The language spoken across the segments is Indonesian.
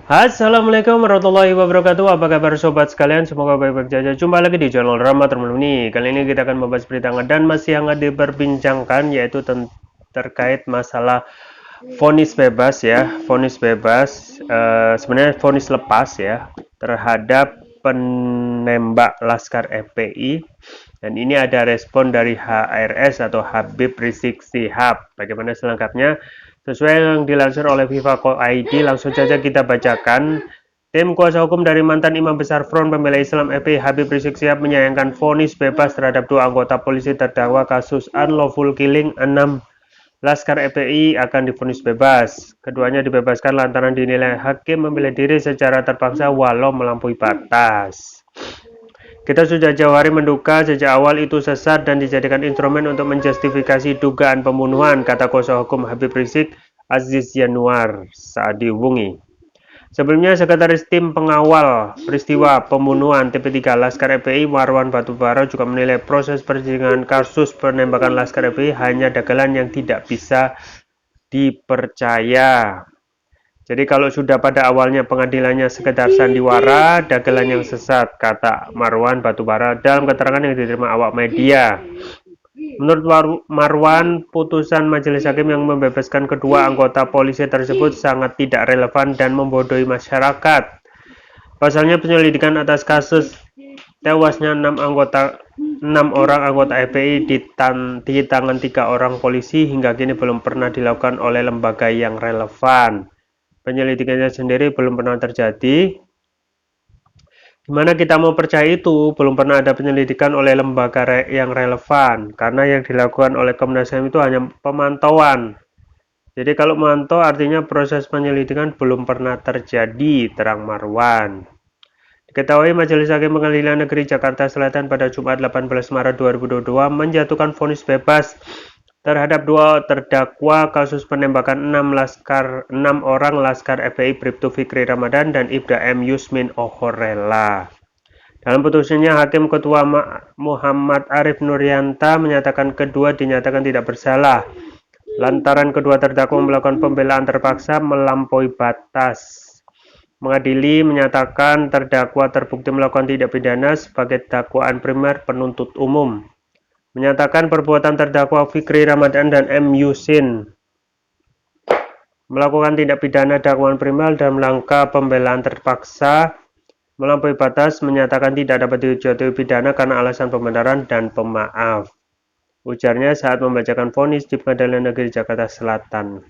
Assalamualaikum warahmatullahi wabarakatuh. Apa kabar sobat sekalian? Semoga baik-baik saja. Jumpa lagi di channel Rama Termeluni. Kali ini kita akan membahas berita hangat dan masih hangat diperbincangkan, yaitu terkait masalah vonis bebas ya. Vonis bebas sebenarnya vonis lepas ya terhadap penembak Laskar FPI. Dan ini ada respon dari HRS atau Habib Rizik Syihab. Bagaimana selengkapnya? Sesuai yang dilansir oleh FIFA.id, langsung saja kita bacakan. Tim kuasa hukum dari mantan Imam Besar Front Pembela Islam FPI Habib Rizik Syihab menyayangkan vonis bebas terhadap dua anggota polisi terdakwa kasus unlawful killing 6 Laskar FPI akan divonis bebas. Keduanya dibebaskan lantaran dinilai hakim membela diri secara terpaksa walau melampaui batas. Kita sudah jauh hari menduga sejak awal itu sesat dan dijadikan instrumen untuk menjustifikasi dugaan pembunuhan, kata kuasa hukum Habib Rizik, Aziz Yanuar, saat dihubungi. Sebelumnya, Sekretaris Tim Pengawal Peristiwa Pembunuhan TP3 Laskar FPI Marwan Batubara juga menilai proses persidangan kasus penembakan Laskar FPI hanya dagelan yang tidak bisa dipercaya. Jadi kalau sudah pada awalnya pengadilannya sekedar sandiwara, dagelan yang sesat, kata Marwan Batubara dalam keterangan yang diterima awak media. Menurut Marwan, putusan majelis hakim yang membebaskan kedua anggota polisi tersebut sangat tidak relevan dan membodohi masyarakat. Pasalnya penyelidikan atas kasus tewasnya 6 orang anggota FPI di tangan 3 orang polisi hingga kini belum pernah dilakukan oleh lembaga yang relevan. Penyelidikannya sendiri belum pernah terjadi. Gimana kita mau percaya itu? Belum pernah ada penyelidikan oleh lembaga yang relevan, karena yang dilakukan oleh Komnas HAM itu hanya pemantauan. Jadi kalau memantau artinya proses penyelidikan belum pernah terjadi, terang Marwan. Diketahui Majelis Hakim Pengadilan Negeri Jakarta Selatan pada Jumat 18 Maret 2022 menjatuhkan vonis bebas terhadap dua terdakwa kasus penembakan 6 orang Laskar FPI Bribtu Fikri Ramadan dan Ibda M. Yusmin Ohorella. Dalam putusannya, Hakim Ketua Muhammad Arif Nuryanta menyatakan kedua dinyatakan tidak bersalah lantaran kedua terdakwa melakukan pembelaan terpaksa melampaui batas. Mengadili menyatakan terdakwa terbukti melakukan tindak pidana sebagai dakwaan primer penuntut umum. Menyatakan perbuatan terdakwa Fikri Ramadan dan M. Yusin melakukan tindak pidana dakwaan primer dalam rangka pembelaan terpaksa melampaui batas, menyatakan tidak dapat dijatuhi pidana karena alasan pembenaran dan pemaaf. Ujarnya saat membacakan vonis di Pengadilan Negeri Jakarta Selatan.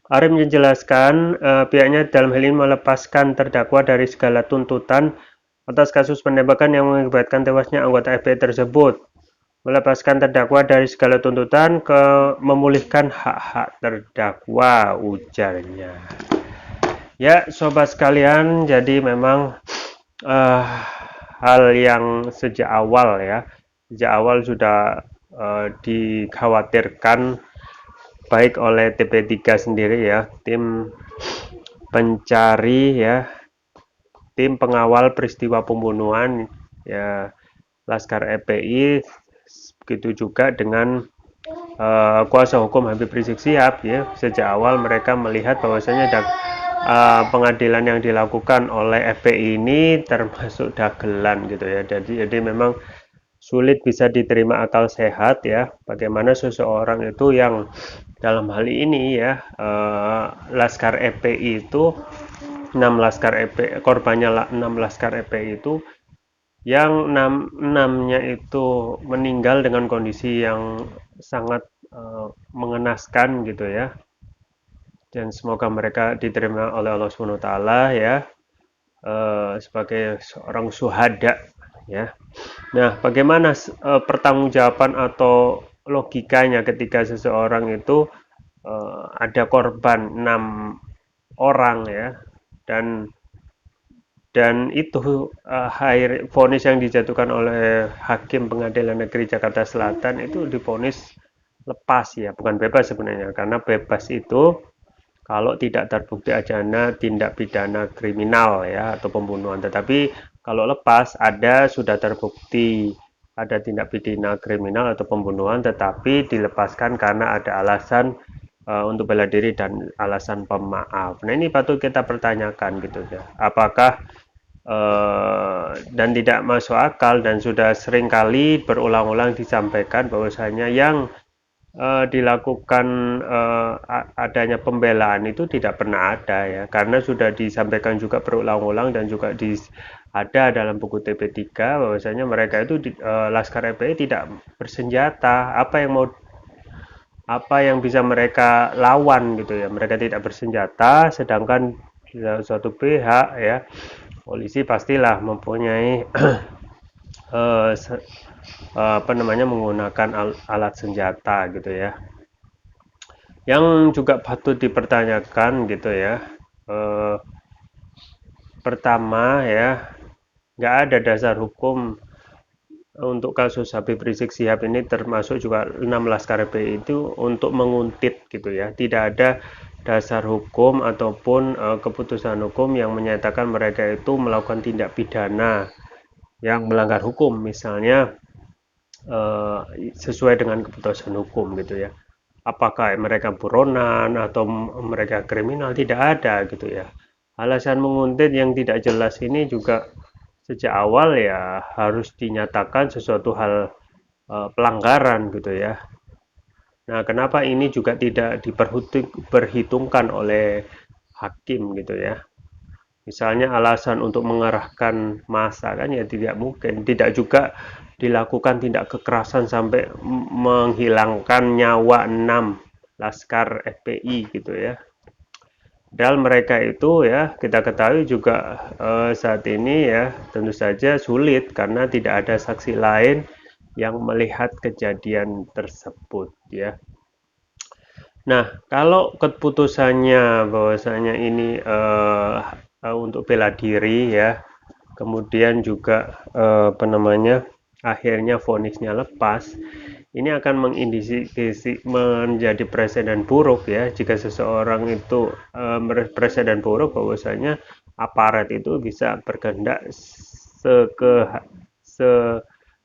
Arif menjelaskan pihaknya dalam hal ini melepaskan terdakwa dari segala tuntutan atas kasus penembakan yang mengakibatkan tewasnya anggota FPI tersebut, melepaskan terdakwa dari segala tuntutan memulihkan hak-hak terdakwa, ujarnya. Ya, sobat sekalian, jadi memang hal yang sejak awal sudah dikhawatirkan baik oleh TP3 sendiri ya, tim pencari ya, tim pengawal peristiwa pembunuhan ya Laskar FPI, begitu juga dengan kuasa hukum Habib Rizik Syihab ya. Sejak awal mereka melihat bahwasanya pengadilan yang dilakukan oleh FPI ini termasuk dagelan gitu ya. Jadi memang sulit bisa diterima akal sehat ya, bagaimana seseorang itu yang dalam hal ini ya Laskar FPI itu 6 Laskar FPI, korbannya 6 Laskar FPI itu yang 6-nya itu meninggal dengan kondisi yang sangat mengenaskan gitu ya, dan semoga mereka diterima oleh Allah SWT ya sebagai seorang syuhada ya. Nah, bagaimana pertanggungjawaban atau logikanya ketika seseorang itu ada korban 6 orang ya, dan itu vonis yang dijatuhkan oleh Hakim Pengadilan Negeri Jakarta Selatan itu divonis lepas ya, bukan bebas sebenarnya, karena bebas itu kalau tidak terbukti adanya tindak pidana kriminal ya atau pembunuhan. Tetapi kalau lepas sudah terbukti ada tindak pidana kriminal atau pembunuhan, tetapi dilepaskan karena ada alasan untuk bela diri dan alasan pemaaf. Nah, ini patut kita pertanyakan gitu ya. Apakah dan tidak masuk akal dan sudah sering kali berulang-ulang disampaikan bahwasanya yang dilakukan adanya pembelaan itu tidak pernah ada ya, karena sudah disampaikan juga berulang-ulang dan juga ada dalam buku TP3 bahwasanya mereka itu Laskar FPI tidak bersenjata. Apa yang bisa mereka lawan gitu ya, mereka tidak bersenjata, sedangkan suatu pihak ya, polisi pastilah mempunyai apa namanya, menggunakan alat senjata gitu ya. Yang juga patut dipertanyakan gitu ya, pertama ya, nggak ada dasar hukum untuk kasus Habib Rizik Sihab ini, termasuk juga 6 Laskar FPI itu untuk menguntit gitu ya. Tidak ada dasar hukum ataupun keputusan hukum yang menyatakan mereka itu melakukan tindak pidana yang melanggar hukum, misalnya sesuai dengan keputusan hukum gitu ya. Apakah mereka buronan atau mereka kriminal, tidak ada gitu ya. Alasan menguntit yang tidak jelas ini juga sejak awal ya harus dinyatakan sesuatu hal pelanggaran gitu ya. Nah, kenapa ini juga tidak diperhitungkan oleh hakim gitu ya? Misalnya alasan untuk mengarahkan massa kan ya tidak mungkin, tidak juga dilakukan tindak kekerasan sampai menghilangkan nyawa 6 Laskar FPI gitu ya. Padahal mereka itu ya kita ketahui juga saat ini ya tentu saja sulit karena tidak ada saksi lain yang melihat kejadian tersebut ya. Nah, kalau keputusannya bahwasanya ini untuk bela diri ya, kemudian juga apa namanya, akhirnya vonisnya lepas, ini akan mengindikasi menjadi presiden buruk ya, jika seseorang itu presiden buruk bahwasanya aparat itu bisa berkehendak se-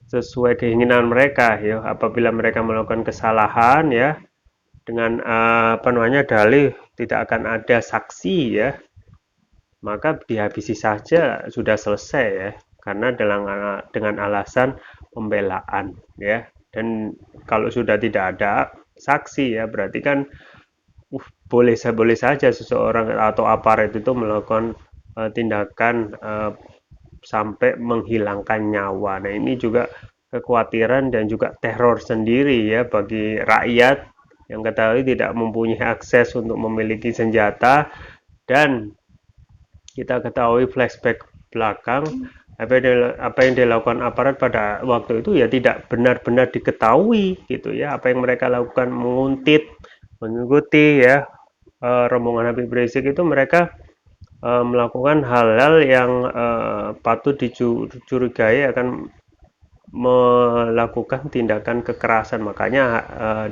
sesuai keinginan mereka ya, apabila mereka melakukan kesalahan ya, dengan apa namanya, dalih tidak akan ada saksi ya, maka dihabisi saja sudah selesai ya, karena dengan alasan pembelaan ya. Dan kalau sudah tidak ada saksi ya, berarti kan boleh saja seseorang atau aparat itu melakukan tindakan sampai menghilangkan nyawa. Nah, ini juga kekhawatiran dan juga teror sendiri ya bagi rakyat yang ketahui tidak mempunyai akses untuk memiliki senjata. Dan kita ketahui flashback belakang, apa yang dilakukan aparat pada waktu itu ya tidak benar-benar diketahui gitu ya, apa yang mereka lakukan menguntit, mengikuti ya rombongan Habib Rizik itu, mereka melakukan hal-hal yang patut dicurigai akan melakukan tindakan kekerasan. Makanya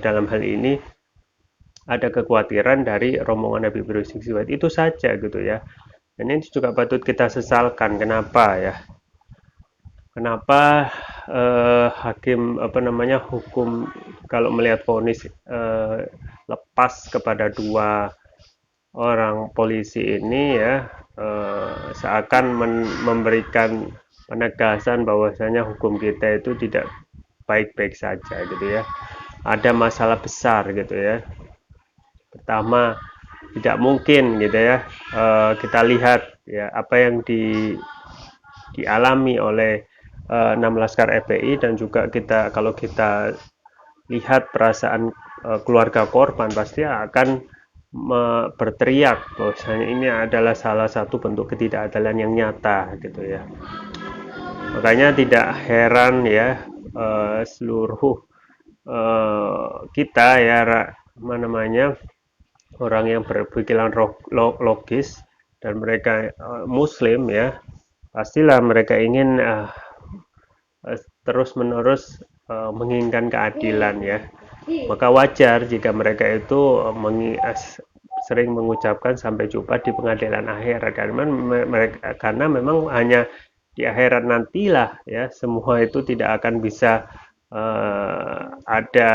dalam hal ini ada kekhawatiran dari rombongan Habib Rizik Sihab itu saja gitu ya. Dan ini juga patut kita sesalkan. Kenapa ya? Kenapa hakim apa namanya, hukum kalau melihat vonis lepas kepada dua orang polisi ini ya, seakan memberikan penegasan bahwasanya hukum kita itu tidak baik-baik saja gitu ya. Ada masalah besar gitu ya. Pertama, tidak mungkin gitu ya, kita lihat ya apa yang dialami oleh 6 Laskar FPI, dan juga kalau kita lihat perasaan keluarga korban pasti akan berteriak bahwasanya ini adalah salah satu bentuk ketidakadilan yang nyata gitu ya. Makanya tidak heran ya seluruh kita ya, apa namanya, orang yang berpikiran logis dan mereka muslim ya, pastilah mereka ingin terus-menerus menginginkan keadilan ya. Maka wajar jika mereka itu sering mengucapkan sampai jumpa di pengadilan akhirat, karena memang hanya di akhirat nantilah ya semua itu tidak akan bisa ada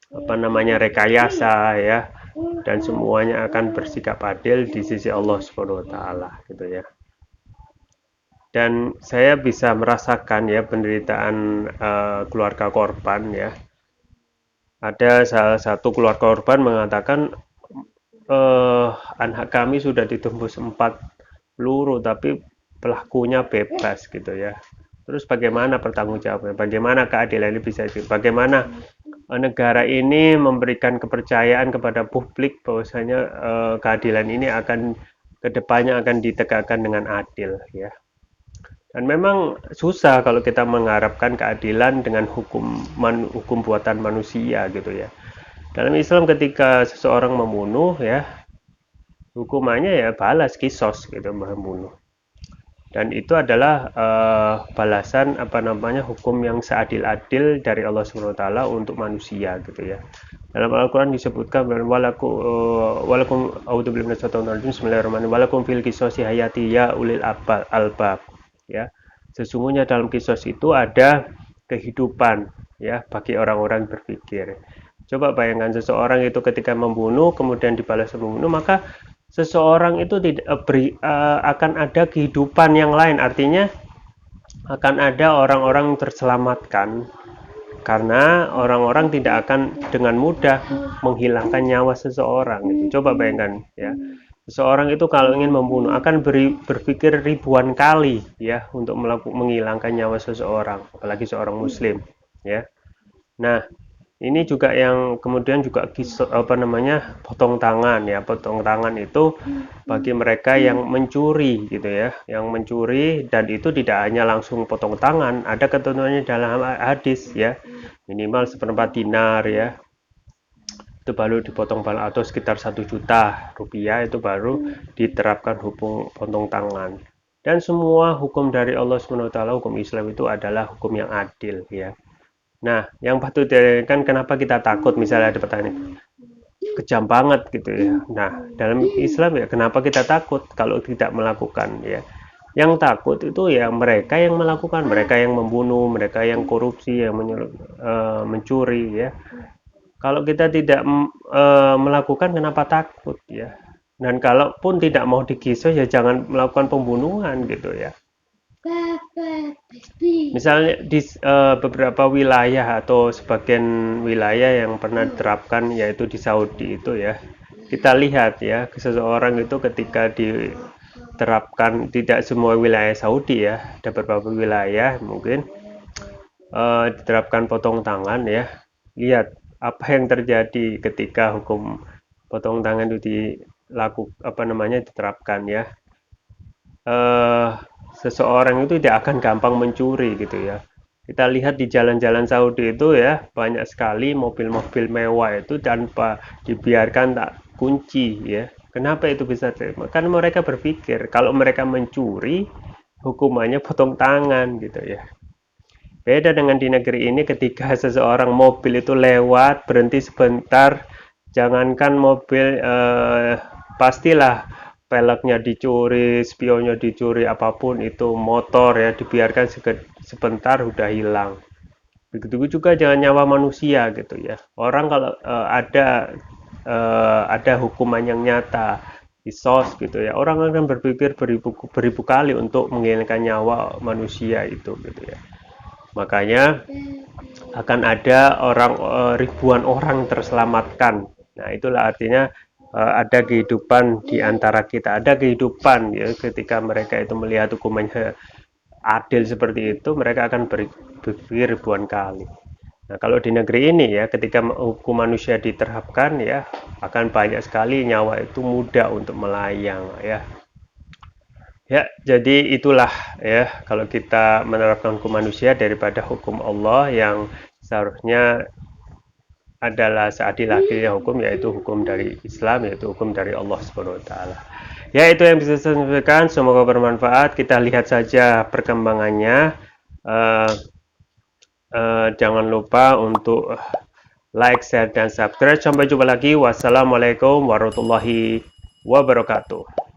rekayasa ya, dan semuanya akan bersikap adil di sisi Allah Subhanahu wa taala gitu ya. Dan saya bisa merasakan ya penderitaan keluarga korban ya. Ada salah satu keluarga korban mengatakan anak kami sudah ditembus 4 peluru tapi pelakunya bebas gitu ya. Terus bagaimana pertanggungjawabannya? Bagaimana keadilan ini bisa bagaimana negara ini memberikan kepercayaan kepada publik bahwasanya keadilan ini akan kedepannya akan ditegakkan dengan adil ya. Dan memang susah kalau kita mengharapkan keadilan dengan hukum buatan manusia gitu ya. Dalam Islam ketika seseorang membunuh ya, hukumannya ya balas kisos gitu, membunuh. Dan itu adalah balasan hukum yang seadil-adil dari Allah Subhanahu wa taala untuk manusia gitu ya. Dalam Al-Qur'an disebutkan walakum a'udzubillahi minasyaitonir rajim bismillahirrahmanirrahim walakum fil qisasi hayati ya ulil albab ya. Sesungguhnya dalam kisos itu ada kehidupan ya bagi orang-orang berpikir. Coba bayangkan seseorang itu ketika membunuh kemudian dibalas membunuh, maka seseorang itu tidak akan ada kehidupan yang lain, artinya akan ada orang-orang terselamatkan karena orang-orang tidak akan dengan mudah menghilangkan nyawa seseorang gitu. Coba bayangkan ya, seseorang itu kalau ingin membunuh akan berpikir ribuan kali ya untuk menghilangkan nyawa seseorang, apalagi seorang muslim ya. Nah, ini juga yang kemudian juga potong tangan ya. Potong tangan itu bagi mereka yang mencuri gitu ya, yang mencuri, dan itu tidak hanya langsung potong tangan, ada ketentuannya dalam hadis ya, minimal seperempat dinar ya, itu baru dipotong atau sekitar 1 juta rupiah itu baru diterapkan hukum potong tangan. Dan semua hukum dari Allah SWT, hukum Islam itu adalah hukum yang adil ya. Nah, yang patut ditanyakan kenapa kita takut misalnya ada pertanyaan kejam banget gitu ya. Nah, dalam Islam ya kenapa kita takut kalau tidak melakukan ya. Yang takut itu ya mereka yang melakukan, mereka yang membunuh, mereka yang korupsi, yang mencuri ya. Kalau kita tidak melakukan kenapa takut ya. Dan kalaupun tidak mau dikisos ya jangan melakukan pembunuhan gitu ya. Misalnya di beberapa wilayah atau sebagian wilayah yang pernah diterapkan yaitu di Saudi itu ya, kita lihat ya seseorang itu ketika diterapkan, tidak semua wilayah Saudi ya, ada beberapa wilayah mungkin diterapkan potong tangan ya. Lihat apa yang terjadi ketika hukum potong tangan itu diterapkan ya. Seseorang itu tidak akan gampang mencuri gitu ya. Kita lihat di jalan-jalan Saudi itu ya, banyak sekali mobil-mobil mewah itu tanpa dibiarkan tak kunci ya. Kenapa itu bisa terjadi? Karena mereka berpikir kalau mereka mencuri hukumannya potong tangan gitu ya. Beda dengan di negeri ini, ketika seseorang mobil itu lewat berhenti sebentar, jangankan mobil pastilah peleknya dicuri, spionnya dicuri, apapun itu, motor ya dibiarkan sebentar udah hilang. Begitu juga jangan nyawa manusia gitu ya. Orang kalau ada hukuman yang nyata, kisos gitu ya, orang akan berpikir beribu kali untuk menghilangkan nyawa manusia itu gitu ya. Makanya akan ada ribuan orang terselamatkan. Nah, itulah artinya ada kehidupan di antara kita, ada kehidupan ya, ketika mereka itu melihat hukumannya adil seperti itu, mereka akan berpikir ribuan kali. Nah, kalau di negeri ini ya, ketika hukum manusia diterapkan ya, akan banyak sekali nyawa itu mudah untuk melayang ya. Ya, jadi itulah ya, kalau kita menerapkan hukum manusia daripada hukum Allah yang seharusnya adalah seadil-adilnya hukum, yaitu hukum dari Islam, yaitu hukum dari Allah Subhanahu wa taala. Ya, itu yang bisa saya sampaikan, semoga bermanfaat. Kita lihat saja perkembangannya. Jangan lupa untuk like, share, dan subscribe. Sampai jumpa lagi. Wassalamualaikum warahmatullahi wabarakatuh.